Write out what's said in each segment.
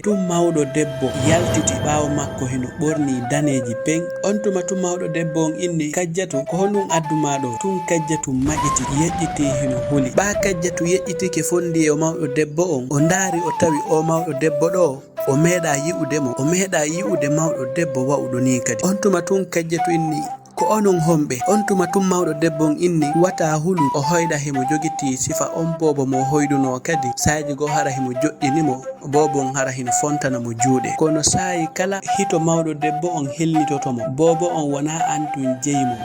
tum mawɗo debbo yaltiti ɓaawo makko hino ɓorni daneji peng. On tuma tum mawɗo debbo on inni Kajjatu ko honɗum adduma ɗo. Tum Kajjatu maƴiti yeƴƴiti hino huli. Ɓa Kajjatu yeƴƴitike fondi e o mawɗo debbo on. O ndaari o tawi o mawɗo debbo ɗo o meeɗa yi'udemo, o meeɗa yi'ude mawɗo debbo wa'uɗo ni kadi. On tuma tum Kajjatu inni ko onon homɓe. On tuma tum mawɗo debbo on inni wata hulu o hoyɗa himo jogiti sifa on bobo mo hoyduno kadi saji go hara himo joƴƴinimo bobo on hara hino fontana mo juuɗe. Kono sayi kala hito mawɗo debbo on hellitotomo bobo on wona antun jeymo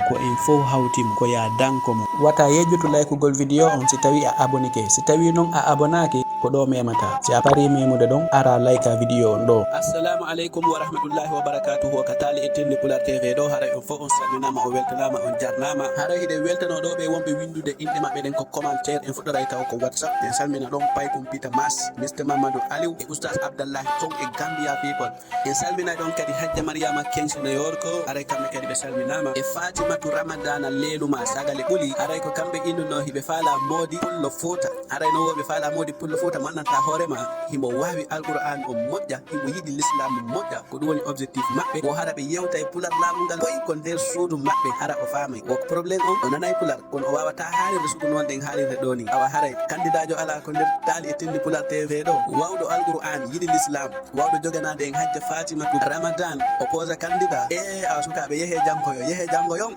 ko en fof hawtimo ko ya danko mo. Wata yejjutu laykugol vidéo on si tawi a abonike. Si tawi non a abonaki ko ɗo memata. Si a pari memude ɗon ara layka vidéo on ɗo. Assalamu aleykum wa rahmatullahi wa barakatuhu. Ka tali e tinde Pular TV ɗo haray on fof on salminama on weltanama on jarnama. Haray hiɗe weltano ɗo ɓe wonɓe windude inɗe maɓɓe ɗen ko commentaire en fuɗɗoray taw ko WhatsApp. En salmina ɗon Paykum Peter Mas, Mr Mamadou Aliou e Oustaz Abdallah ton e Gambia people. En salmina ɗon kadi Hajja Mariama Kensine Yorko haray kamɓe kadi ɓe salminama e Fatimatu Ramadana Leluma sagale ɓuli haray ko kamɓe innuno hiɓe faala modi pullo fota. Haray no woɓe faala modi pullo fota mannanta hoorema himo wawi alquran o moƴƴa himo yiɗi l'islam moƴƴa ko ɗum woni objectif maɓɓe o hara ɓe yewta e pular laamugal koy ko nder suudu maɓɓe hara o faamay woko probléme on o nanay pular kono o wawata haalirde sugu noon ɗen haalirde ɗo ni awa haray candidat jo ala ko nder taali e tinde Pular TV ɗo wawɗo alquran yiɗi l'islam wawɗo joganade en Hajja Fatimatu Ramadan o posa candidat awa sukaɓe yehe jankoyo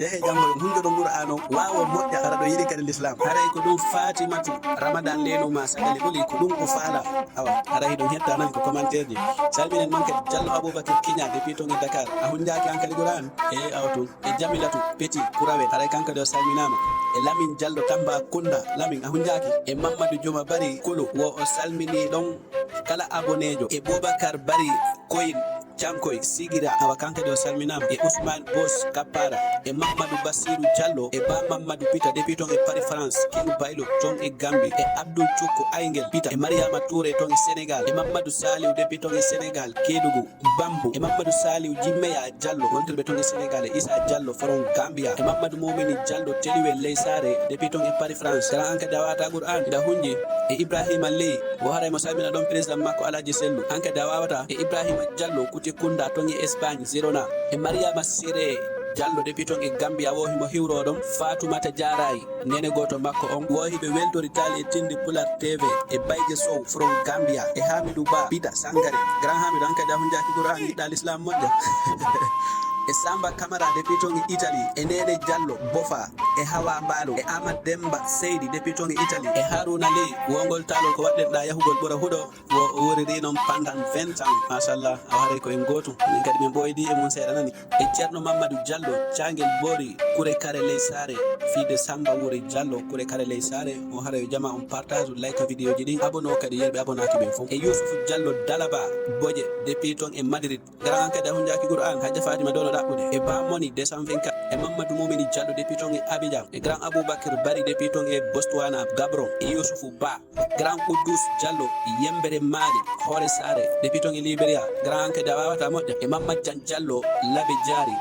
hunjoɗo qur'an o wawo moƴƴa hara ɗo yiɗi kadi l'islam haray ko ɗum Fatimatu Ramadan lenuma sagale ɓoli ko ɗum ko faala awa hara hiɗon hetta nan ko commentaire ji salminen noon kadi Diallo Aboubacar Kiña depuis ton e Dakar a hunjaki an kadi qur'an awa tun e Jamilatu Petit Kurawe haray kanko de o salminama e Lamin Diallo Tamba Kunda Lamin a hunjaki e Mamadou Juma Bari Kulu wo o salmini ɗon kala abonejo e Boubacar Bari Koyin Cankoy Sigira awa kanka de o salminama e Ousmane Boss Kapara e Mamadou Bassirou Diallo e Ba Mamadou Pita depuis ton e Paris France King Baylo ton e Gambie e Abdou Thioukko Aygel Pita e Mariama Touré ton e Sénégal e Mamadou Saliou depuis ton e Sénégal Kédougou Bambou e Mamadou Saliou Jimmeya Diallo wontirɓe ton e Sénégal e Issa Diallo foron Gambia e Mamadou Momini Diallo Teliwel Leysare depuis ton e Paris France kala anka dawata Qur'an da hunje e Ibrahima Ley wo haray mo salmina ɗon président makko Alaji Sellu anka dawata e Ibrahima Diallo Kunda ton e Espagne Zirona e Mariama Siré Diallo depuis ton e Gambia wo himo hiwro ɗon Fatoumata Diaray nene goto makko on wo hiɓe weltori tali e tinde Pular TV e Bayje Sow from Gambia e Hamidou Ba Bita Sangare grand Hamidou an kadi a hunjaki Qur'an yiɗɗa l'islam moƴƴa e Samba Camara depuis ton e Italie e Nene Diallo Bofa e Hawa Mbalo e Amad Demba Seydi depuis ton e Italie e Haruna Ley wongol talol ko waɗɗirɗa yahugol ɓura huɗo wo woriri noon pendant 20 ans machallah a waray ko en gotum min kadi min ɓoydi e mum seeɗa nani e Ceerno Mamadou Diallo Cangel Bori Kure Kare Ley Sare fiide Samba Wuri Diallo Kure Kare Ley Sare o hara yo jama on partage like vidéo ji ɗi abono kadi yerɓe abonaki ɓen fof e Youssoufou Diallo Dalaba Boje depuis ton e Madrid grand kadi a hunjaki Qur'an Hajja Fatima dono ɗaɓɓude e Bamoni 224 e Mamadou Momini Diallo depuis ton e Abidjan e grand Aboubacar Bari depuis ton e Botswana Gabron e Youssoufou Ba grand Koudous Diallo Yembere Mali Hore Sare depuis ton e Liberia grand kadi a wawata moƴƴa e Mamad Jan Diallo Labe Diari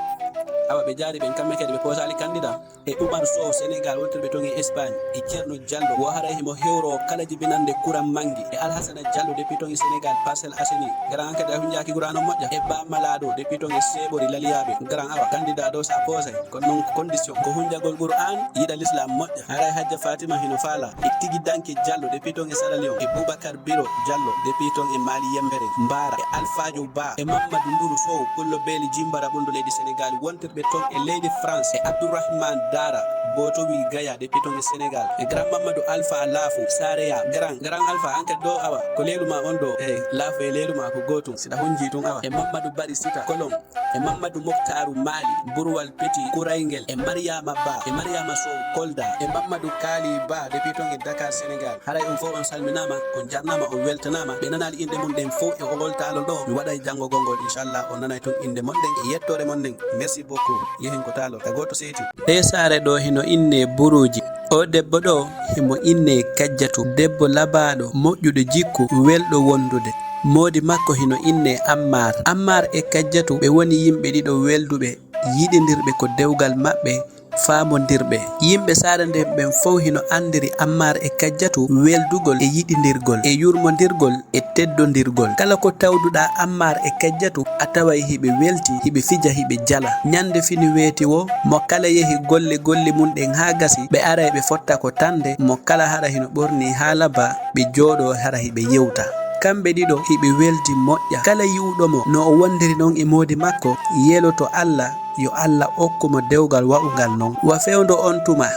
awa ɓe jaari ɓen kamɓe kadi ɓe posali candidat e Oumar Sow Sénégal wontirɓe ton e Espagne e Ceerno Diallo wo haray himo hewro kala jibinande Kouran Mangi e Alhassana Diallo depuis ton e Sénégal Parcelles Assainies grand kadi a hunjaki Qur'an on moƴƴa e Ba Malado depuis ton e Sebori Laliyaɓe grand awa candidat ɗo sa posay kono noon condition ko hunjagol Qur'an yiɗa l'islam moƴƴa haray Hajja Fatima hino faala e Tigi Danke Diallo depuis ton e Sierra Leone e Boubacar Biro Diallo depuis ton e Mali Yembere Mbara e Alphadio Ba e Mamadou Ndourou Sow Pullo Beeli Jimbara ɓundu leydi Sénégal wontirɓe ton e leydi France e Abdourahmane Dara Botowi Gaya depuis ton e Sénégal e grand Mamadou Alpha Lafou Sareya grand Alpha anke do awa ko leeluma on do e Lafou e leeluma ko gotum sida hunji tun awa e Mamadou Bari Sita Kolom e Mamadou Mokhtarou Mali Burwal Petit Kouraygel e Mariama Ba e Mariama Sow Kolda e Mamadou Kali Ba depuis ton e Dakar Sénégal haray on fof on salminama on jarnama on weltanama ɓe nanali inde mon ɗen fof e ogol talo ɗo mi waɗay janggo gongol inchallah on nanay ton inde mon ɗen e yettore mon ɗen merci beaucoup yehen ko talo ta goto seeti e sare ɗo hino inne Buruji o debbo ɗo himo inne Kajjatu debbo labaɗo moƴƴuɗo jikku welɗo wondude modi makko hino inne Ammar e Kajjatu ɓe woni yimɓe ɗiɗo welduɓe yiɗidirɓe ko dewgal maɓɓe faamondirɓe. Yimɓe saare nden ɓen fof hino andiri Ammar e Kajjatu weldugol e yiɗidirgol e yurmodirgol e teddondirgol. Kala ko tawduɗa Ammar e Kajjatu a taway hiɓe welti, hiɓe fija, hiɓe jala. Nyande fini weeti wo mo kala yehi golle mum ɗen ha gasi ɓe aray ɓe fotta ko tande, mo kala hara hino ɓorni haalaba ɓe jooɗo hara hiɓe yewta. Kamɓe ɗiɗo hiɓe weldi moƴƴa. Kala yi'uɗomo no o wondiri noon e moodi makko yeloto Allah yo Allah okkumo dewgal wa'ugal noon. Wa fewndo on tuma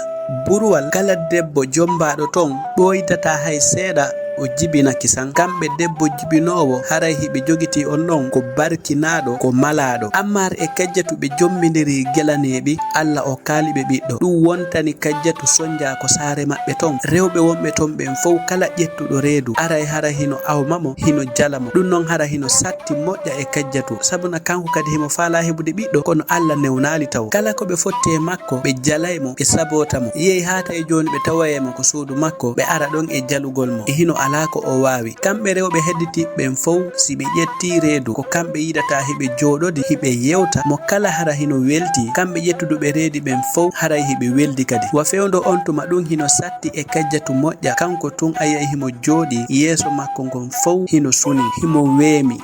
burwal kala debbo jombaɗo ton ɓoydata hay seeɗa o jibinaki san. Kamɓe debbo jibinowo haray hiɓe jogiti on ɗon ko barkinaɗo ko malaɗo. Ammar e Kajjatu ɓe jommidiri gelaneɓi, Allah o kaaliɓe ɓiɗɗo. Ɗum wontani Kajjatu sonja ko saare maɓɓe ton. Rewɓe wonɓe ton ɓen fof kala ƴettuɗo reedu aray hara hino awmamo, hino jalamo. Ɗum noon hara hino satti moƴƴa e Kajjatu, sabuna kanko kadi himo faala heɓude ɓiɗɗo kono Allah newnali taw. Kala ko ɓe fotti e makko ɓe jalaymo, ɓe sabotamo. Yehi hata e joni ɓe tawayemo ko suudu makko, ɓe ara ɗon e jalugol mo e hino ala ko o wawi. Kamɓe rewɓe hedditiɓɓen fof si ɓe ƴetti reedu ko kamɓe yiɗata hiɓe jooɗodi hiɓe yewta, mo kala hara hino welti. Kamɓe ƴettuduɓe reedi ɓen fof haray hiɓe weldi kadi. Wa fewndo on tuma ɗum hino satti e Kajjatu moƴƴa. Kanko tun ayay himo jooɗi yeeso makko ngon fof hino suni, himo weemi.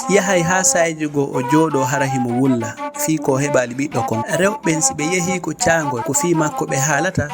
Yahay ha sayji go o jooɗo hara himo wulla fii ko heɓali ɓiɗɗo kon. Rewɓen si ɓe yehi ko caangol ko fii makko ɓe haalata,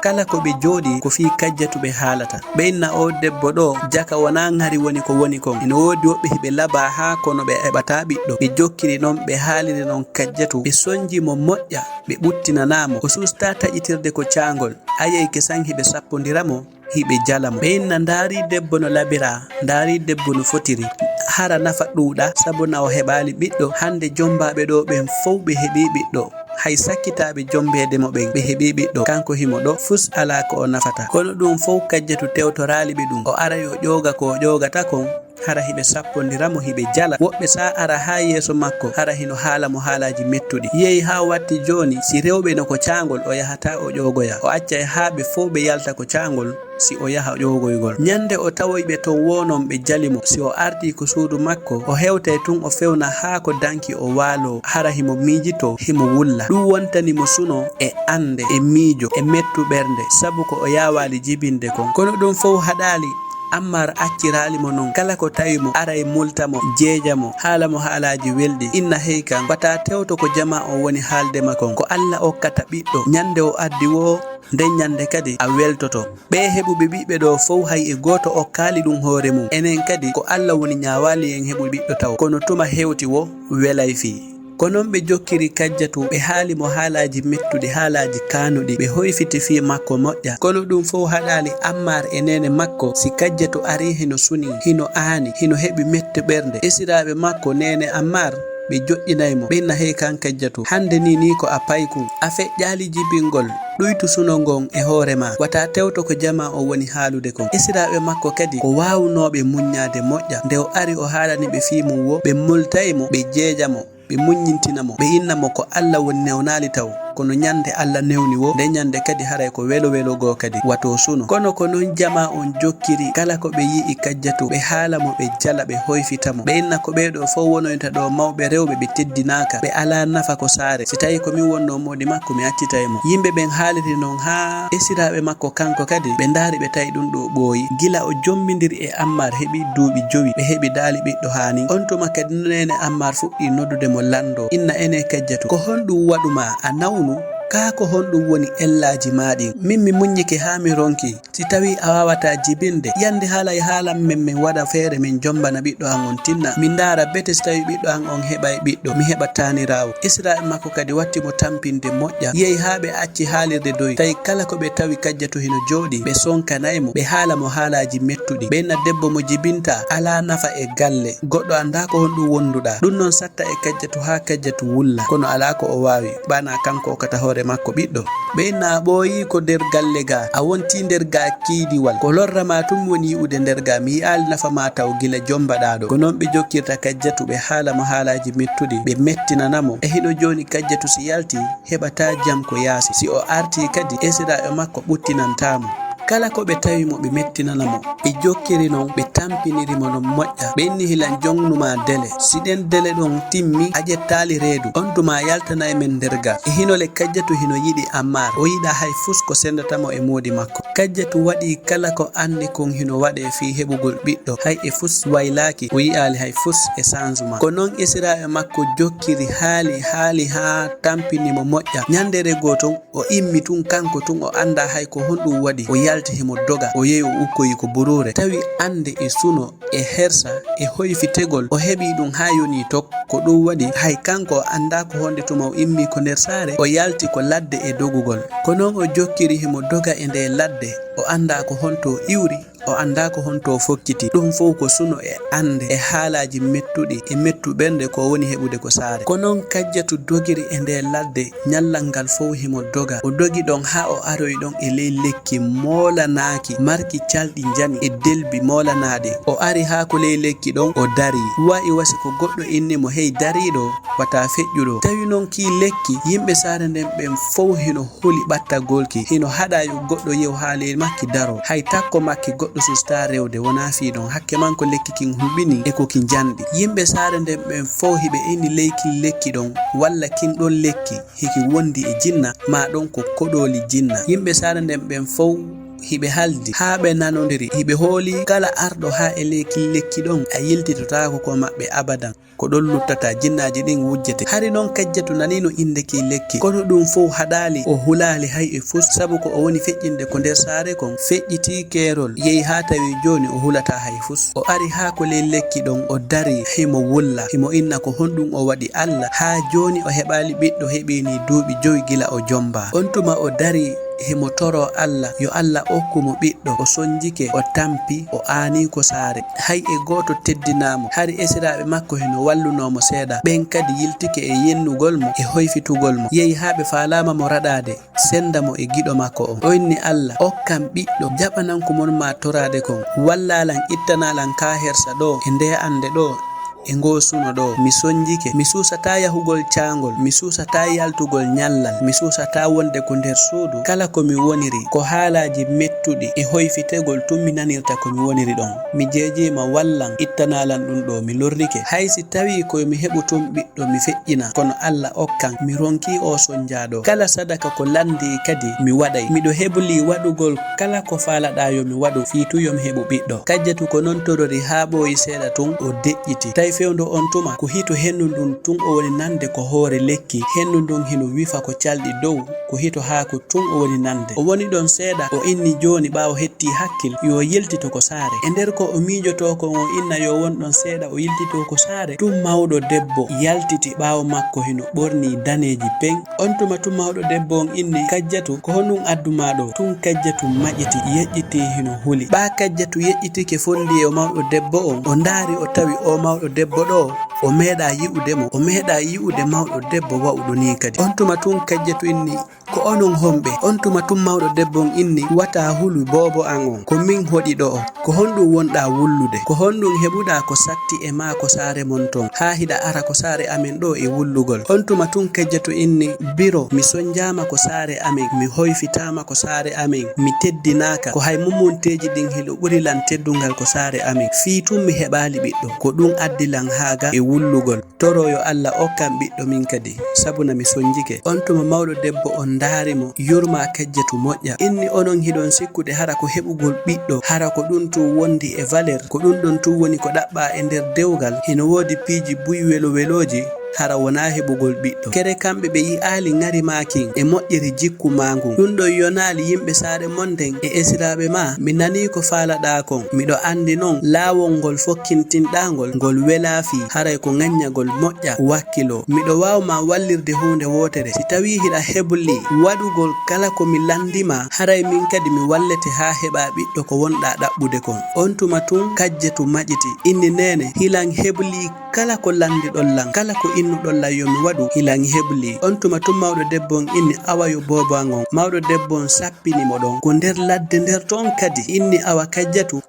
kala ko ɓe jooɗi ko fii Kajjatu ɓe haalata. Ɓe inna o debbo ɗo jaka wona ngari woni ko woni kon. Ina woodi woɓɓe hiɓe laba ha kono ɓe heɓata ɓiɗɗo. Ɓe jokkiri noon ɓe haaliri noon Kajjatu, ɓe sonji mo moƴƴa, ɓe ɓuttinanamo o susta taƴitirde ko caangol. Ayay kesan hiɓe sappodiramo, hiɓe jalamo. Ɓe inna ndaari debbo no labira, ndaari debbo no fotiri. Hara nafa ɗuuɗa sabuna o heɓali ɓiɗɗo. Hande jombaɓe ɗo ɓen fof ɓe heɓi ɓiɗɗo, hay sakkitaɓe jombedemo ɓen ɓe heɓi ɓiɗɗo. Kanko himo ɗo fus ala ko o nafata. Kono ɗum fof Kajjatu tewtorali ɓe ɗum. O aray o ƴooga ko o ƴoogata kon, hara hiɓe sappodiramo, hiɓe jala. Woɓɓe sa ara ha yeeso makko hara hino haala mo haalaji mettuɗi. Yehi ha watti joni si rewɓe no ko caangol o yahata o ƴoogoya, o accay ha ɓe fof ɓe yalta ko caangol si o yaha ƴoogoygol. Nyande o tawoyɓe ton wonon ɓe jalimo, si o arti ko suudu makko o hewtay tun o fewna ha ko danki o waalo, hara himo miijito himo wulla. Ɗum wontanimo suno e ande e miijo e mettu ɓernde, sabu ko o yawali jibinde kon. Kono ɗum fof haɗali Ammar acciralimo noon. Kala ko tawimo aray multamo, jeejamo, haalamo haalaji welɗi. Inna hey kan bata tewto ko jama o woni haaldema kon, ko Allah okkata ɓiɗɗo. Nyande o addi wo nden nyande kadi a weltoto. Ɓe heɓuɓe ɓiɓɓe ɗo fof hay e goto o kaali ɗum hoore mum. Enen kadi ko Allah woni nyawali en heɓu ɓiɗɗo taw, kono tuma hewti wo welay fii. Ko noon ɓe jokkiri Kajjatu, ɓe haalimo haalaji mettuɗi, haalaji kanuɗi, ɓe hoyfiti fii makko moƴƴa. Kono ɗum fof haɗali Ammar e nene makko. Si Kajjatu ari hino suni, hino aani, hino heɓi mettu ɓernde. Esiraɓe makko nene Ammar ɓe joƴƴinaymo, ɓe inna hey kan Kajjatu, hande ni ko a payku, a feƴƴali jibingol, ɗuytu suno ngon e hoorema, wata tewto ko jama o woni haalude kon. Esiraɓe makko kadi ko wawnoɓe muññade moƴƴa. Nde o ari o haalani ɓe fii mum wo, ɓe multaymo, ɓe jeejamo, ɓe muññintinamo, ɓe innamo ko Allah woni newnali taw, kono nyande Allah newni wo, nde nyande kadi haray ko welo go kadi wato suno. Kono ko non jama on jokkiri, kala ko ɓe yi'i Kajjatu ɓe haalamo, ɓe jala, ɓe hoyfitamo. Ɓe inna ko ɓeɗo fof wonoyta ɗo mawɓe rewɓe ɓe teddinaka, ɓe ala nafa ko saare. Si tawi ko min wonno modi makko mi accitaymo. Yimɓe ɓen haaliri noon ha esiraɓe makko kanko kadi ɓe ndaari ɓe tawi ɗum ɗo ɓooyi. Gila o jommidiri e Ammar heɓi duuɓi 5 ɓe heɓi daali ɓiɗɗo hani. On tuma kadi nene Ammar fuɗɗi noddude mo lando, inna ene Kajjatu, ko honɗum waɗuma a nawnu? Kaa ko honɗum woni ellaji maɗi. Min mi muññike ha mi ronki. Si tawi a wawata jibinde, yande haalay haalam men min waɗa feere min jombana ɓiɗɗo an on tinna. Min ndaara bete si tawi ɓiɗɗo an on heɓay ɓiɗɗo, mi heɓa tanirawo. Esiraɓe makko kadi wattimo tampinde moƴƴa. Yehi ha ɓe acci haalirde doy. Tawi kala ko ɓe tawi Kajjatu hino jooɗi, ɓe sonkanaymo, ɓe haalamo haalaji mettuɗi. Ɓe inna debbo mo jibinta ala nafa e galle. Goɗɗo anda ko honɗum wonduɗa. Ɗum noon satta e Kajjatu ha Kajjatu wulla, kono ala ko o wawi. Bana kanko o kata hoore makko ɓiɗɗo. Ɓe inna ɓooyi ko nder galle ga, a wonti nder ga kiidiwal, ko lorrama tum woni yi'ude nder ga, mi yi'ali nafa ma taw gila jombaɗaɗo. Ko noon ɓe jokkirta Kajjatu, ɓe haalamo haalaji mettuɗi, ɓe mettinanamo. E hino joni Kajjatu si yalti heɓata jam ko yaasi. Si o arti kadi esiraɓe makko ɓuttinantamo. Kala ko ɓe tawimo ɓe mettinanamo. Ɓe jokkiri noon ɓe tampinirimo no moƴƴa ɓenni hilan jongnuma dele siɗen dele ɗon timmi a ƴettali reedu on tuma yaltana e men nderga e hinole Kajjatu hino yiɗi Ammar o yiɗa hay fus ko sendatamo e moodi makko. Kajjatu waɗi kala ko andi kon hino waɗe fi heɓugol ɓiɗɗo hay e fus waylaki o yi'ali hay fus e changement ko noon esiraɓe makko jokkiri haali ha tampinimo moƴƴa. Nyandere goton o immi tun kanko tun o anda hay ko honɗum waɗi o yalti himo doga o yehi o ukkoyi ko burure tawi ande e suno e hersa e hoyfitegol o heɓi ɗum ha yoni tok ko ɗum waɗi hay kanko o anda ko honde tuma o immi ko nder saare o yalti ko ladde e dogugol ko noon o jokkiri himo doga e nde ladde o anda ko honto iwri o anda ko honto fokkiti ɗum fof ko suno e ande e haalaji mettuɗi e mettuɓernde ko woni heɓude ko saare ko noon Kajjatu dogiri e nde ladde nyallal ngal fof himo doga o dogi ɗon ha o aroyi ɗon e ley lekki molanaki marki calɗi jani e delbi molanaɗi o ari ha ko ley lekki ɗon o dari wa'i wasi ko goɗɗo innimo hey dariɗo wata feƴƴuɗo tawi noon ki lekki yimɓe saare nden ɓen fof hino huli ɓattagolki hino haɗa yo goɗɗo yew ha ley makki daro hay takko makki goɗɗo susta rewde wona fi ɗon hakke man ko lekki kin huɓini e ko ki janɗi yimɓe saare nden ɓen fof hiɓe inni leyki lekki ɗon walla kin ɗon lekki hiki wondi e jinna ma ɗon ko koɗoli jinna yimɓe saare nden ɓen fof hiɓe haldi ha ɓe nanodiri hiɓe hooli kala arɗo ha e leyki lekki ɗon a yiltitotako ko maɓɓe abadan ko ɗon luttata jinnaji ɗin wujjete hari noon Kajjatu nanino inde ki lekki kono ɗum fof haɗali o hulali hay e fus saabu ko o woni feƴƴinde ko nder saare kon feƴƴiti keerol yehi ha tawi joni o hulata hay fus o ari ha ko ley lekki ɗon o dari himo wulla himo inna ko honɗum o waɗi Allah ha joni o heɓali ɓiɗɗo heɓini duuɓi 5 gila o jomba on tuma o dari himo toro Allah yo Allah okkumo ɓiɗɗo o sonjike o tampi o aani ko saare hay e goto teddinamo hari esiraɓe makko hino wallunomo seeɗa ɓen kadi yiltike e yennugol mo e hoyfitugol mo yehi ha ɓe falama mo raɗade senda mo e giɗo makko o inni Allah okkam ɓiɗɗo jaɓananko mon ma torade kon wallalan ittanalan ka hersa ɗo e nde ande ɗo e ngo suno ɗo mi sonjike mi susata yahugol caangol mi susata yaltugol nyallal mi susata wonde ko nder suudu kala ko mi woniri ko haalaji mettuɗi e hoyfitegol tun mi nanirta ko mi woniri ɗon mi jejima wallan ittanalan ɗum ɗo mi lorrike haysi tawi koye mi heɓu tun ɓiɗɗo mi feƴƴina kono Allah okkan mi ronki o sonjaɗo kala sadaka ko landi kadi mi waɗay miɗo heɓuli waɗugol kala ko falaɗa yo mi waɗu fiitu yomi heɓu ɓiɗɗo Kajjatu ko non torori ha ɓoyi seeɗa tun o deƴƴiti fewndo on tuma ko hito hendu ndun tun o woni nande ko hoore lekki hendu ndun hino wifa ko calɗi dow ko hito ha ko tun o woni nande o woni ɗon seeɗa o inni joni ɓawo hetti hakkil yo yiltito ko saare e nder ko o miijoto ko o inna yo won ɗon seeɗa o yiltito ko saare tun mawɗo debbo yaltiti ɓawo makko hino ɓorni daneji peng on tuma tun mawɗo debbo on inni Kajjatu ko honɗum adduma ɗo tun Kajjatu maƴƴiti yeƴƴiti hino huli ɓa Kajjatu yeƴƴitike fondi e o mawɗo debbo on o ndaari o tawi o mawɗo debbo ɗo o meeɗa yi'udemo o meeɗa yi'ude mawɗo debbo wa'uɗo ni kadi on tuma tun Kajjatu inni ko onon homɓe on tuma tun mawɗo debbo on inni wata hulu bobo an on ko min hoɗi ɗo o ko honɗum wonɗa wullude ko honɗum heɓuɗa ko satti e ma ko saare mon ton ha hiɗa ara ko saare amen ɗo e wullugol on tuma tun Kajjatu inni biro mi sonjama ko saare amen mi hoyfitama ko saare amen mi teddinaka ko hay mumunteji ɗin hilo ɓurilan teddungal ko saare amen fii tun mi heɓali ɓiɗɗo ko ɗum addilan haga e wullugol toro yo Allah okkan ɓiɗɗo min kadi sabuna mi sonjike on tuma mawɗo debbo on darimo yurma Kajjatu moƴƴa inni onon hiɗon sikkude hara ko heɓugol ɓiɗɗo hara ko ɗum tu wondi e valeur ko ɗum ɗon tu woni ko ɗaɓɓa e nder dewgal hino woodi piiji buy weloji hara wona heɓugol ɓiɗɗo kere kamɓe ɓe yi'ali ngari makin e moƴƴiri jikku mangu ɗum ɗon yonali yimɓe saare monden e esiraɓe ma mi nani ko falaɗa kon miɗo andi noon laawol ngol fokkintinɗangol ngol welafi haray ko ŋaññagol moƴƴa wakkilo miɗo wawma wallirde hunde wotere si tawi hiɗa heɓli waɗugol kala ko mi landima haray min kadi mi wallete ha heɓa ɓiɗɗo ko wonɗa ɗaɓɓude kon on tuma tun Kajjatu maƴiti inni nene hilan heɓli kala ko landiɗon lan kala ko innuɗon lan yomi waɗu hilan heɓli on tuma tun mawɗo debbo on inni awa yo bobo an on mawɗo debbo on sappinimo ɗon ko nder ladde nder ton kadi inni awa Kajjatu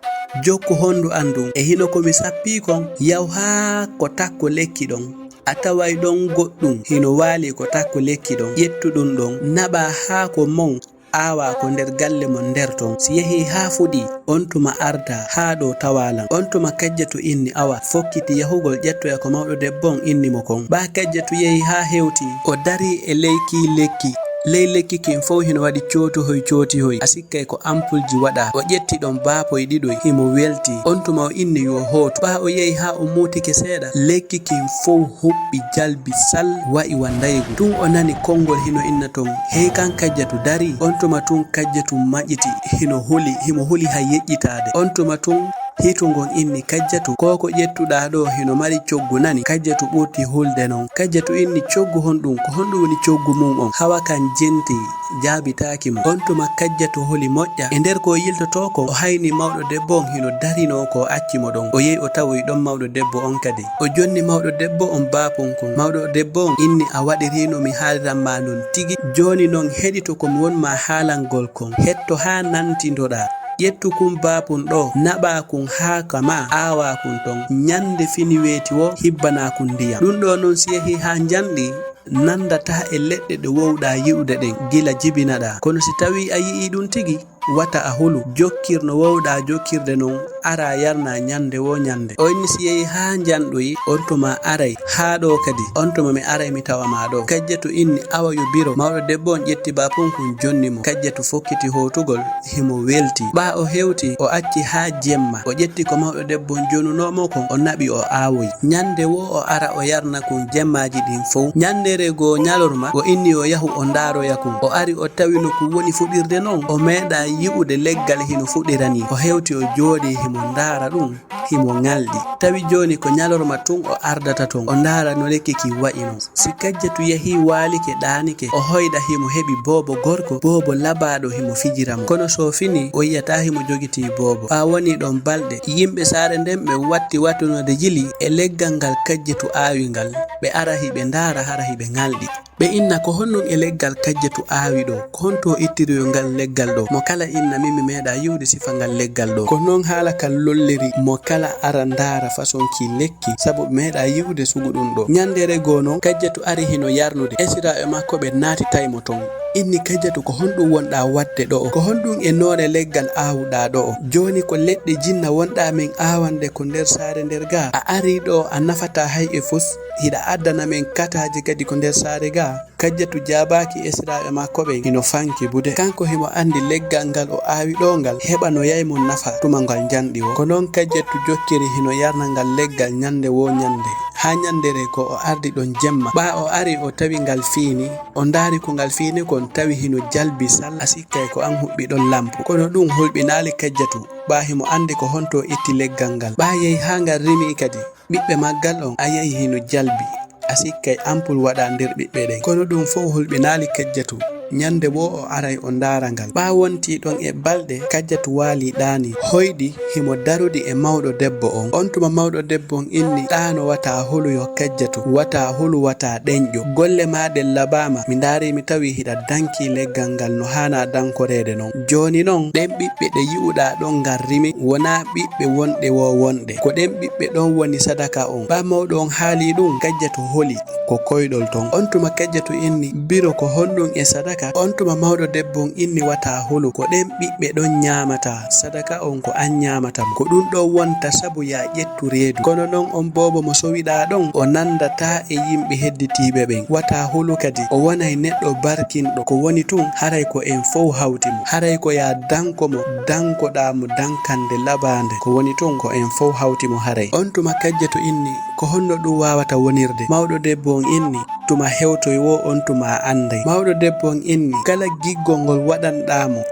jokku hondu andun e hino komi sappi kon yaw ha ko takko lekki ɗon a taway ɗon goɗɗum hino waali ko takko lekki ɗon ƴettuɗum ɗon naɓa ha ko mon aawa ko nder galle mon nder ton. Si yehi ha fuɗi on tuma arda ha ɗo tawalan. On tuma Kajjatu inni awa fokkiti yahugol ƴettoya ko mawɗo debbo on inni mo kon. Ba Kajjatu yehi ha hewti o dari e leyki lekki. Ley lekki kin fow hino waɗi cotihoy a sikkay ko ampulji waɗa. O ƴetti ɗon baapoy ɗiɗoy himo welti. On tuma o inni yo hootu. Ɓa o yehi ha o mutike seeɗa lekki kin fow huɓɓi jalbi sal wa'i wandaygu. Tun o nani konngol hino inna ton hey kan Kajjatu dari. On tuma tun Kajjatu maƴiti himo huli ha yeƴƴitade. On tuma tun hitungon inni Kajjatu koko ƴettuɗa ɗo hino mari coggu nani. Kajjatu ɓurti hulde non. Kajjatu inni coggu honɗum ko honɗum woni coggu mum on. Hawa kan jenti jaabitaki mo. On tuma Kajjatu holi moƴƴa e nder ko yiltoto ko o hayni mawɗo debbo on hino darino ko acci mo ɗon. O yehi o tawoy ɗon mawɗo debbo on kadi. O jonni mawɗo debbo on baapon kon. Mawɗo debbo on inni a waɗirino mi haaliranma non tigi. Joni non heɗito komi wonma haalangol kon. Hetto ha nantindoɗa. Ƴettu kun baapun ɗo naɓa kun ha kama aawa kun ton nyande fini weeti wo hibbana kun ndiyam. Ɗum ɗo non si yehi ha janɗi nandata e leɗɗe ɗe wowɗa yi'ude ɗen gila jibinaɗa. Kono si tawi a yi'i ɗum tigi wata a hulu jokkir no wowɗa jokkirde non ara yarna nyande wo nyande. O inni si yehi ha janɗoyi on tuma aray ha ɗo kadi on tuma mi aray mi tawama ɗo. Kajjatu inni awa yo biro. Mawɗo debbo on ƴetti baapun kun jonni mo. Kajjatu fokkiti hotugol himo welti. Ɓa o hewti o acci ha jemma o ƴetti ko mawɗo debbo on jonunomo kon o naɓi o aawoy. Nyande wo o ara o yarna kun jemmaji ɗin fow. Nyandere go nyalorma o inni o yahu o ndaroya kun. O ari o tawi no kun woni fuɗirde non o meeɗa yi'ude leggal hino fuɗirani. O hewti o jooɗi himo ndaara ɗum himo ngalɗi. Tawi joni ko nyalorma tun o ardata ton o ndaara no lekki ki wa'i non. Si Kajjatu yehi waalike ɗanike o hoyɗa himo heɓi boobo gorko boobo labaɗo himo fijiramo. Kono so fini o yiyata himo jogiti boobo. Ɓa woni ɗon balɗe yimɓe saare nden ɓe watti wattunode jili e leggal ngal Kajjatu aawi ngal. Ɓe ara hiɓe ndaara hara hiɓe ngalɗi. Ɓe inna ko honnum e leggal Kajjatu aawi ɗo ko honto ittiriyo ngal leggal ɗo. Mo kala inna min mi meeɗa yiwde sifa ngal leggal ɗo. Ko non haala kan lolliri mo kala ara ndaara façon ki lekki sabu meeɗa yiwde sugu ɗum ɗo. Nyandere go non Kajjatu ari hino yarnude esira e makko ɓe naatitaymo ton. Inni Kajjatu ko honɗum wonɗa wadde ɗo ko honɗum e noone leggal aawuɗa ɗo. Joni ko leɗɗe jinna wonɗa min aawande ko nder saare nder ga a ari ɗo a nafata hay e fus hiɗa addana men kataji kadi ko nder saare ga. Kajjatu jabaki esiraɓe makko ɓe hino fanki bude. Kanko himo andi leggal ngal o aawi ɗo ngal heɓa no yaymo nafa tuma ngal janɗi o. Ko noon Kajjatu jokkiri hino yarna ngal leggal nyande wo nyande. Ha nyandere ko o ardi ɗon jemma ɓa o ari o tawi ngal fiini o ndaari ko ngal fiini kon tawi hino jalbi sal a sikkay ko an huɓɓi ɗon lampu. Kono ɗum hulɓinali Kajjatu ɓa himo andi ko honto itti leggal ngal. Ɓa yehi ha ngal rimi kadi ɓiɓɓe maggal on a yehi hino jalbi a sikkay ampul waɗa nder ɓiɓɓe ɗen. Kono ɗum fof hulɓinali Kajjatu. Nyande wo o aray o ndaara ngal. Ɓa wonti ɗon e balɗe Kajjatu waali ɗaani hoyɗi himo darudi e mawɗo debbo on. On tuma mawɗo debbo on inni ɗaano wata huluyo Kajjatu wata hulu wata ɗenƴo. Golle maɗe labama mi ndaari mi tawi hiɗa danki leggal ngal no hana dankorede non. Joni non ɗen ɓiɓɓe ɗe yi'uɗa ɗon ngal rimi wona ɓiɓɓe wonɗe wo wonɗe ko ɗen ɓiɓɓe ɗon woni sadaka on. Ɓa mawɗo on haali ɗum Kajjatu holi ko koyɗol ton. On tuma Kajjatu inni biro ko honɗum e sadaka. On tuma mawɗo debbo on inni wata hulu ko ɗen ɓiɓɓe ɗon nyamata sadaka on ko an nyamata ko ɗum ɗo wonta sabu ya ƴettu reedu. Kono non on bobo mo sowiɗa ɗon o nandata e yimɓe hedditiɓe ɓen wata hulu kadi o wonay neɗɗo barkinɗo ko woni tun haray ko en fow hawtimo haray ko ya dankomo dankoɗamo dankande labande ko woni tun ko en fow hawtimo haray. On tuma Kajjatu inni ko honno ɗum wawata wonirde. Mawɗo debbo on inni tuma hewtoy wo on tuma anday. Mawɗo debbo on inni kala giggol ngol waɗanɗamo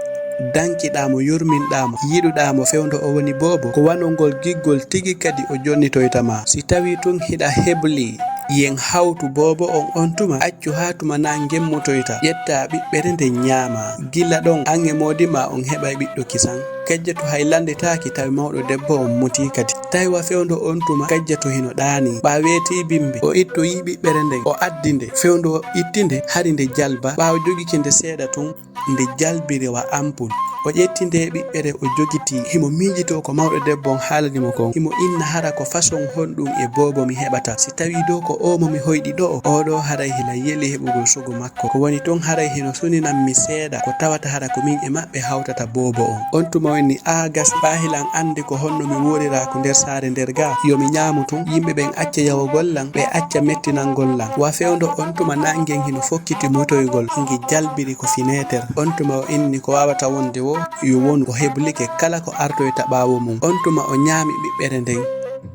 dankiɗamo yurminɗamo yiɗuɗamo fewndo o woni boobo ko wanongol giggol tigi kadi o jonnitoytama. Si tawi tun hiɗa hebli yen hawtu boobo on tuma accu ha tuma na gemmutoyta ƴetta ɓiɓɓere nde nyama gilla ɗon an e modima on heɓay ɓiɗɗo kisan. Kajjatu hay landetaki tawi mawɗo debbo on muti kadi tawiwa fewndo on tuma Kajjatu hino ɗaani ɓa weeti bimbe o ittoyi ɓiɓɓere nden o addinde fewndo ittinde hari nde jalba ɓawo jogiki nde seeɗa tun nde jalbirewa ampul o ƴetti nde ɓiɓɓere o jogiti himo miijito ko mawɗo debbo on haalanimo kon. Himo inna hara ko façon honɗum e bobo mi heɓata. Si tawi dow ko omo mi hoyɗi ɗo, oɗo haray hila yeli heɓugol sugu makko. Ko woni ton haray hino suninan mi seeɗa ko tawata hara ko min e maɓɓe hawtata bobo on. On tuma woni gas bahilan andi ko honno mi worira ko nder saare nder ga yomi ñaamu tun. Yimɓe ɓen acca yahugol lan, ɓe acca mettinangol lan. Wa fewndo on tuma nangen hino fokkiti mutoygol ngi jalbiri ko fineter. On tuma o inni ko wawata wonde wo yo wonu o heblike kala ko artoyta ɓaawo mum. On tuma o ñaami ɓiɓɓere nden.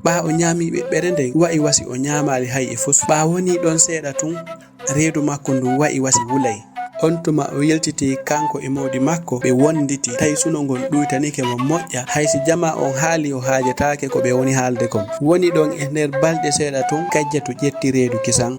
Ɓa o ñaami ɓiɓɓere nden wa'i wasi o ñaamali hay e fus. Ɓa woni ɗon seeɗa tun reedu makko ndu wa'i wasi wulay. On tuma o yeltiti kanko e mawdi makko, ɓe wonditi tawi sunongol ɗuytanike mo moƴƴa. Haysi jama on haali o haajatake ko ɓe woni haalde kon. Woni ɗon e nder balɗe seeɗa tun Kajjatu ƴetti reedu kisan.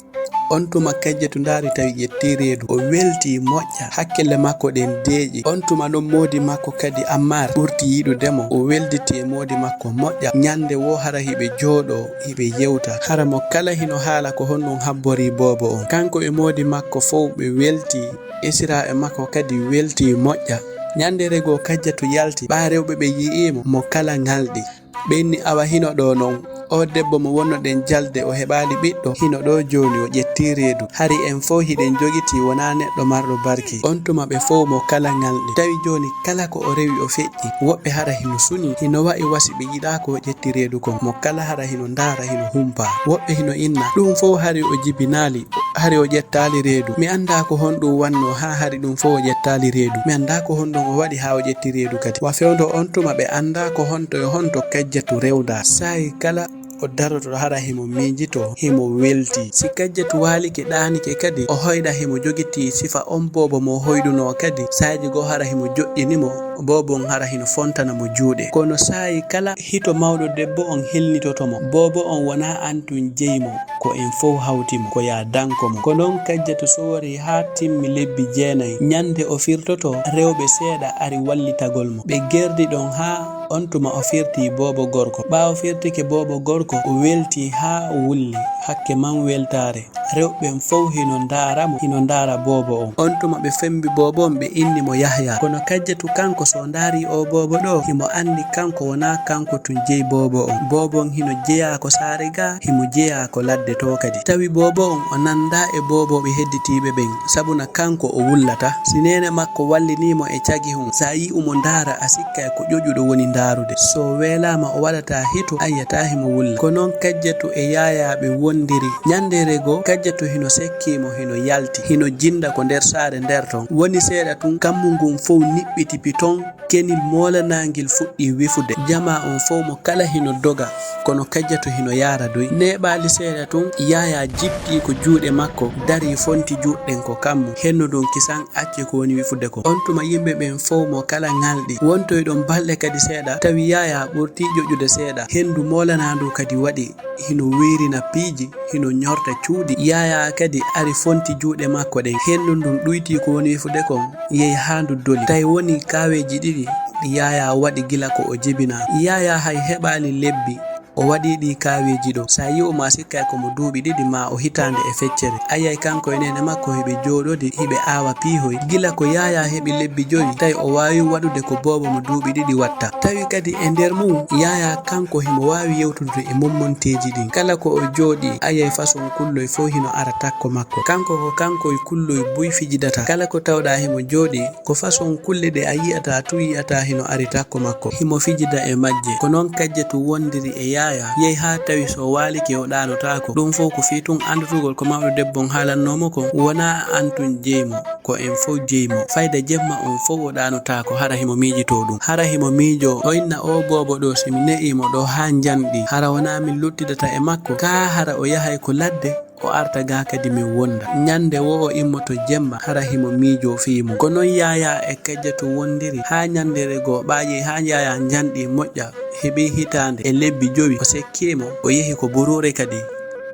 On tuma Kajjatu ndaari tawi ƴetti reedu, o welti moƴƴa, hakkille makko ɗen deeƴi. On tuma ɗon moodi makko kadi Ammar ɓurti yiɗudemo, o welditi e moodi makko moƴƴa. Ñande wo hara hiɓe jooɗo hiɓe yewta, hara mo kala hino haala ko honɗum habbori bobo on. Kanko e moodi makko fof ɓe welti, esiraɓe makko kadi welti moƴƴa. Ñandere goo Kajjatu yalti, ɓa rewɓe ɓe yi'imo mo kala ngalɗi. Ɓe inni awa hino ɗo non, o debbo mo wonno ɗen jalde o heɓali ɓiɗɗo, hino ɗo joni o ƴetti reedu. Hari en fof hiɗen jogiti wona neɗɗo marɗo barki. On tuma ɓe fof mo kala ngalɗi. Tawi joni kala ko o rewi o feƴƴi, woɓɓe hara hino suni, hino wa'i wasi ɓe yiɗa ko o ƴetti reedu kon. Mo kala hara hino ndaara hino humpa. Woɓɓe hino inna ɗum fof hari o jibinali, hari o ƴettali reedu. Mi anda ko honɗum wanno ha hari ɗum fof o ƴettali reedu. Mi anda ko honɗum o waɗi ha o ƴetti reedu kadi. Wa fewndo on tuma ɓe anda ko honto e honto Kajjatu rewda. Sayi kala o daroto hara himo miijito, himo welti. Si Kajjatu waalike ɗaanike kadi, o hoyɗa himo jogiti sifa on bobo mo hoyduno kadi. Saaji go hara himo joƴƴinimo, bobo on hara hino fontana mo juuɗe. Kono sayi kala hito mawɗo debbo on helnitotomo, bobo on wona antun jeymo, ko en fof hawtimo, ko ya danko mo. Ko non Kajjatu sowori ha timmi lebbi 9. Ñande o firtoto, rewɓe seeɗa ari wallitagol mo. Ɓe gerdi ɗon ha on tuma o firti bobo gorko. Ɓawo firtike bobo gorko, o welti ha o wulli, hakke man weltare. Rewɓe fof hino ndaaramo, hino ndaara bobo on. On tuma ɓe fembi bobo on, ɓe inni mo Yahya. Kono Kajjatu kanko so ndaari o bobo ɗo, himo andi kanko wona kanko tun jeyi bobo on. Bobo on hino jeya ko saare ga, himo jeya ko ladde to kadi. Tawi bobo on o nanda e bobo ɓe hedditiɓe ɓen, sabuna kanko o wullata. Si nene makko wallinimo e cagi hun, sa yi umo ndaara a sikka ko ƴoƴuɗo woni ndarude. So welama o waɗata hito, ayyata himo wulla. Ko non Kajjatu e Yaya ɓe wondiri. Ñandere go Kajjatu hino sekkimo, hino yalti, hino jinda ko nder saare nder ton. Woni seeɗa tun kammu ngun fof niɓɓiti piton, kenil molanagil fuɗɗi wifude. Jama on fof mo kala hino doga, kono Kajjatu hino yaara doy. Neɓali seeɗa tun Yaya jippi ko juuɗe makko, dari fonti juɗɗen ko kammu. Henno ɗum kisan acce ko woni wifude ko. On tuma yimɓe ɓen fof mo kala ngalɗi. Wontoy ɗon balɗe kadi seeɗa, tawi Yaya ɓurti ƴoƴude seeɗa, hendu molanadu kadi waɗi, hino wirina piiji, hino ñorta cuuɗi. Yaya kadi ari fonti juuɗe makko ɗen. Hendu ndun ɗuyti ko woni wifude kon, yehi ha ndu doli. Tawi woni kaweji ɗiɗi Yaya waɗi gila ko o jibina. Yaya hay heɓali lebbi o waɗi ɗi kaweji ɗo. Sa yi o ma sikkay komo duuɓi 2 ma o hitande e feccere. Ayay kanko e nene makko heɓe jooɗodi, hiɓe aawa piihoy. Gila ko Yaya heɓi lebbi 5, tawi o wawi waɗude ko bobo mo duuɓi 2 watta. Tawi kadi e nder mum Yaya kanko himo wawi yewtude e mommonteji ɗin. Kala ko o jooɗi, ayay façon kulloy fof hino ara takko makko. Kanko ko kanko e kulloy buy fijidata. Kala ko tawɗa himo jooɗi, ko façon kulle ɗe a yiyata tu yiyata hino ari takko makko, himo fijida e majje. Ko non Kajjatu wondiri e Yaya, yehi ha tawi so walike o ɗanotako. Ɗum fof ko fitun andutugol ko mawɗo debbo on haalannomo ko, wona antun jeymo, ko en fof jeymo. Fayda jemma on fof o ɗanotako, hara himo miijito ɗum. Hara himo miijo, o inna o bobo ɗo simi ne'imo ɗo ha janɗi, hara wona min luttidata e makko, ka hara o yahay ko ladde, o arta ga kadi min wonda. Ñande wo o immoto jemma, hara himo miijo fiimo. Ko non Yaya e Kajjatu wondiri ha ñandere go, ɓaƴi ha Yaya janɗi moƴƴa, heɓi hitande e lebbi 5, o sekkimo, o yehi ko Burure kadi,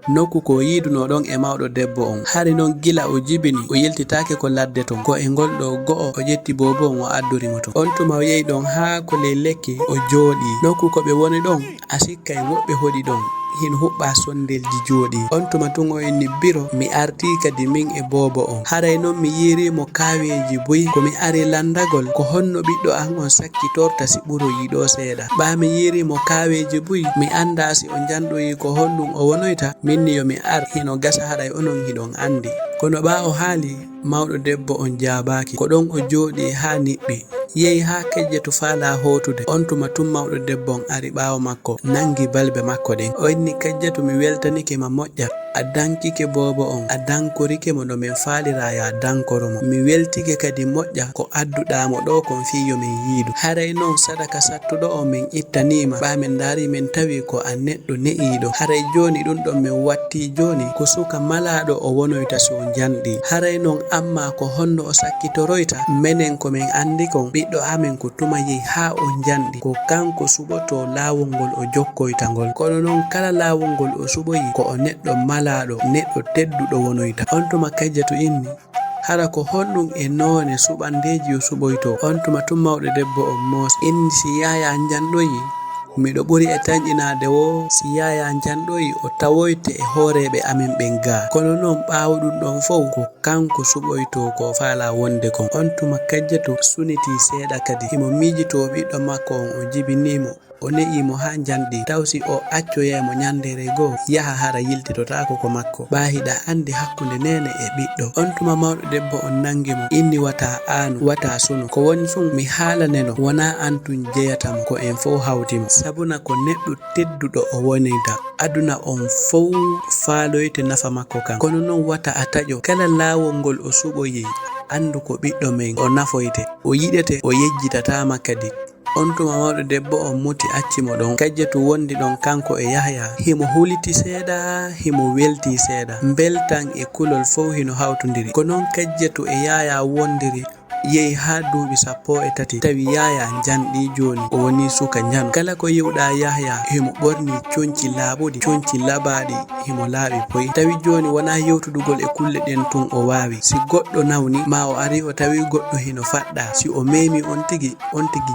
nokku ko yiiduno ɗon e mawɗo debbo on. Hari non gila o jibini, o yeltitake ko ladde ton, ko e ngol ɗo go'o o ƴetti bobo on o addurimo to. On tuma o yehi ɗon ha ko ley lekki o jooɗi. Nokku ko ɓe woni ɗon a sikkay woɓɓe hoɗi ɗon, hin huɓɓa sondelji jooɗi. On tuma tun o inni biro mi arti kadi min e bobo on. Haray non mi yirimo kaweji boyi ko mi ari landagol ko honno ɓiɗɗo an on sakki torta si ɓuro yiɗo seeɗa. Ɓa mi yirimo kaweji boyi mi anda si o janɗoyi ko honɗum o wonoyta minni yo mi ar hino gasa haray onon hiɗon andi. Kono ɓa o haali mawɗo debbo on jabaki ko ɗon o jooɗi ha niɓɓi yehi ha kejjetu faala hotude. On tuma tun mawɗo debbo on ari ɓawo makko nangi balbe makko ɗen o inni kejjetu mi weltanike ma moƴƴa a dankike bobo on a dankorike mo no min faalira ya dankoromo mi weltike kadi moƴƴa ko adduɗamo ɗo kon fiyo min yiidu. Haray non sadaka sattuɗo o min ittanima ɓa min dari min tawi ko a neɗɗo ne'iɗo. Haray joni ɗum ɗon min watti joni ko suka malaɗo o wonoyta so janɗi. Haray non amma ko honno o sakkitoroyta menen ko min andi kon ɓiɗɗo amin ko tuma yehi ha o janɗi ko kanko suɓoto lawol ngol o jokkoyta ngol. Kono non kala lawol ngol o suɓoyi ko o neɗɗo malaɗo neɗɗo tedduɗo wonoyta. On tuma kejjatu inni hara ko honɗum e noone suɓandeji o suɓoyto. On tuma tun mawɗo debbo on moos inni si yaya janɗoyi miɗo ɓuri e taƴƴinade wo si yaya janɗoyi o tawoyte e hooreɓe amin ɓen ga. Kono noon ɓawo ɗum ɗon fof ko kanko suɓoyto ko faala wonde kon. On tuma kejjatu suniti seeɗa kadi himo miijito ɓiɗɗo makko on o jibinimo o ne'imo ha janɗi tawsi o accoyemo nyandere goo yaha hara yiltitotako ko makko. Ɓa hiɗa andi hakkunde nene e ɓiɗɗo. On tuma mawɗo debbo on nangimo inni wata anu wata sunu ko woni fuu mi haalaneno wona antun jeyatamo ko en fof hawtimo sabuna ko neɗɗo tedduɗo o wonita aduna on fof faaloyte nafa makko kan. Kono non wata a taƴo kala laawol ngol o suɓoyi andu ko ɓiɗɗo men o nafoyte o yiɗete o yejjitatama kadi. On tuma mawɗo debbo on muti accimo ɗon kejjetu wondi ɗon kanko e Yahya himo huliti seeɗa himo welti seeɗa beltan e kulol fof hino hawtodiri. Ko non kejjetu e Yahya wondiri yehi ha duuɓi 13 tawi Yahya janɗi joni o woni suka jan. Kala ko yiwɗa Yahya himo ɓorni conci laaɓuɗi conci labaɗi himo laaɓi poyi tawi joni wona yewtudugol e kulle ɗen tun o wawi. Si goɗɗo nawni ma o ari o tawi goɗɗo hino faɗɗa si o memi on tigi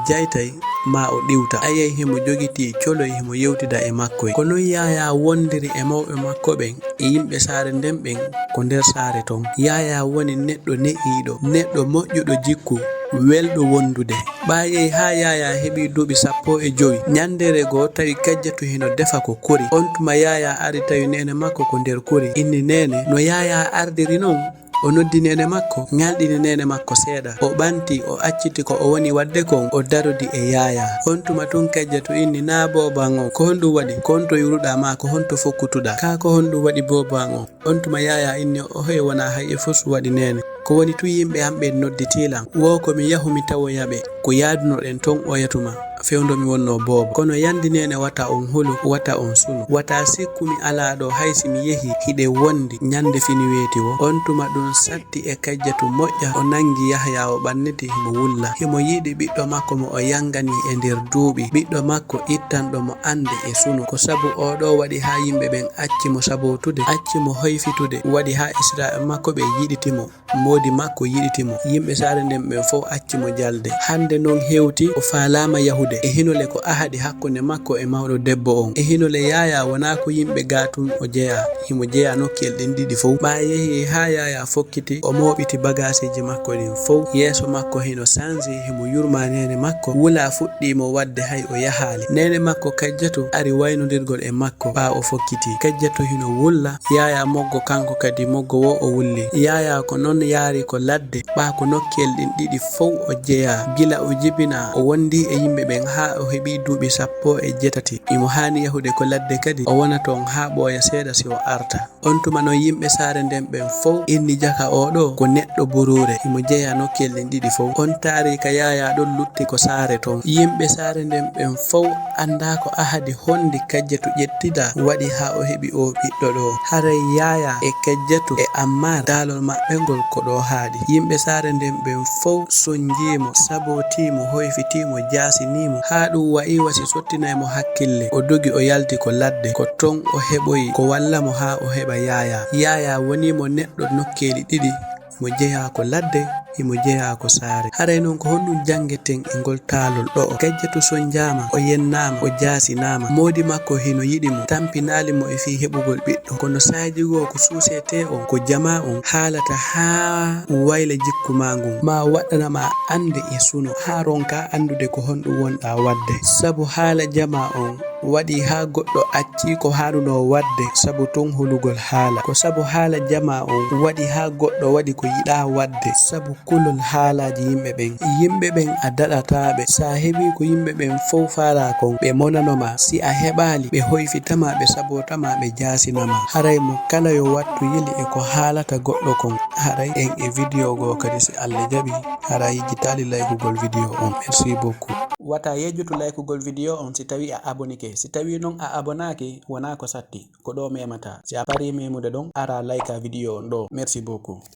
jaytay ma o ɗiwta ayay himo jogiti coloy himo yewtida e makkoy. Ko non Yahya wondiri e mawɓe makko ɓen e yimɓe saare nden ɓen ko nder saare ton. Yahya woni neɗɗo ne'iɗo neɗɗo moƴƴuɗo jikku welɗo wondude. Ɓa yehi ha Yahya heɓi duuɓi 15 nyandere goo tawi kejjatu hino defa ko kuri. On tuma Yahya ari tawi nene makko ko nder kuri inni nene no Yahya ardiri non o noddi nene makko ngalɗini nene makko seeɗa o ɓanti o acciti ko o woni wadde kon o darodi e Yahya. On tuma tun kejjatu inni na boban on ko honɗum waɗi ko honto yuruɗa ma ko honto fokkutuɗa ka ko honɗum waɗi boban on. On tuma Yahya inni o hoye wona hay e fos waɗi nene ko woni tu yimɓe amɓe nodditilan wo ko mi yahu mi tawoyaɓe ko yaaduno ɗen ton oyatuma fewndo mi wonno bobo. Kono yandi nene wata on hulu wata on sunu wata sikku mi ala ɗo haysi mi yehi hiɗe wondi nyande fini weeti wo. On tuma ɗum satti e kejjatu moƴƴa o nangi Yahya o ɓanniti himo wulla himo yiɗi ɓiɗɗo makko mo o yangani e nder duuɓi ɓiɗɗo makko ittanɗo mo ande e sunu ko sabu oɗo waɗi ha yimɓe ɓen accimo sabotude accimo hoyfitude waɗi ha Israel makko ɓe yiɗitimo modi makko yiɗitimo yimɓe saare nden ɓen fof accimo jalde. Hande non hewti o faalama yahude e hinole ko ahadi hakkunde makko e mawɗo debbo on e hinole Yahya wona ko yimɓe gatun o jeeya himo jeeya nokkel ɗen ɗiɗi fof. Ɓa yehi ha Yahya fokkiti o moɓiti bagaseji makko ɗin fof yeeso makko hino sanji himo yurma nene makko wula fuɗɗimo wadde hay o yahali. Nene makko kejjatu ari waynodirgol e makko ɓa o fokkiti kejjatu hino wulla Yahya moggo kanko kadi moggo wo o wulli. Yahya ko non yaari ko ladde ɓa ko nokkel ɗin ɗiɗi fof o jeeya gila o jibina o wondi e yimɓe ɓen ha o heɓi duuɓi 18 imo hani yahude ko ladde kadi o wona ton ha ɓooya seeɗa si o arta. On tuma no yimɓe saare nden ɓen fof inni jaka oɗo ko neɗɗo borure imo jeeya nokkel ɗin ɗiɗi fof. On taarika Yahya ɗon lutti ko saare ton yimɓe saare nden ɓen fof anda ko ahadi hondi kejjatu ƴettida waɗi ha o heɓi o ɓiɗɗo ɗo. Haray Yahya e kejjatu e Ammar daalol maɓɓe ngol ko ɗo haaɗi. Yimɓe saare nden ɓen fof sonjimo sabotimo hoyfitimo jasinimo ha ɗum wa'i wasi sottinaymo hakkille o dogi o yalti ko ladde ko ton o heɓoyi ko wallamo ha o heɓa Yahya. Yahya wonimo neɗɗo nokkeli ɗiɗi mo jeeya ko ladde imo jeeya ko saare. Haray non ko honɗum jangeten e ngol taalol ɗo. Kajjatu son jaama o yennama o jaasinama, moodi makko hino yiɗi mo, tampinali mo e fi heɓugol ɓiɗɗo. Kono saajigo ko suusete on ko jama on haalata ha wayla jikku ma ngun, ma waɗanama ande e suno ha ronka andude ko honɗum wonɗa wadde. Sabu haala jama on waɗi ha goɗɗo acci ko hanuno wadde sabu ton hulugol haala. Ko sabu haala jama on waɗi ha goɗɗo waɗi ko yiɗa wadde sabu kulol haalaji yimɓe ɓen. Yimɓe ɓen a daɗataɓe, sa heɓi ko yimɓe ɓen fof faala kon ɓe monanoma, si a heɓali ɓe hoyfitama, ɓe sabotama, ɓe jasinama. Haray mo kala yo wattu yeli e ko haalata goɗɗo kon. Haray en e vidéo go kadi si Allah jaɓi hara yijjitali laykugol vidéo on. Merci beaucoup. Wata yejjutu laykugol vidéo on si tawi a abonike. Si tawi non a abonaki wona ko satti ko ɗo memata. Si a pari memude ɗon ara layka vidéo on ɗo. Merci beaucoup.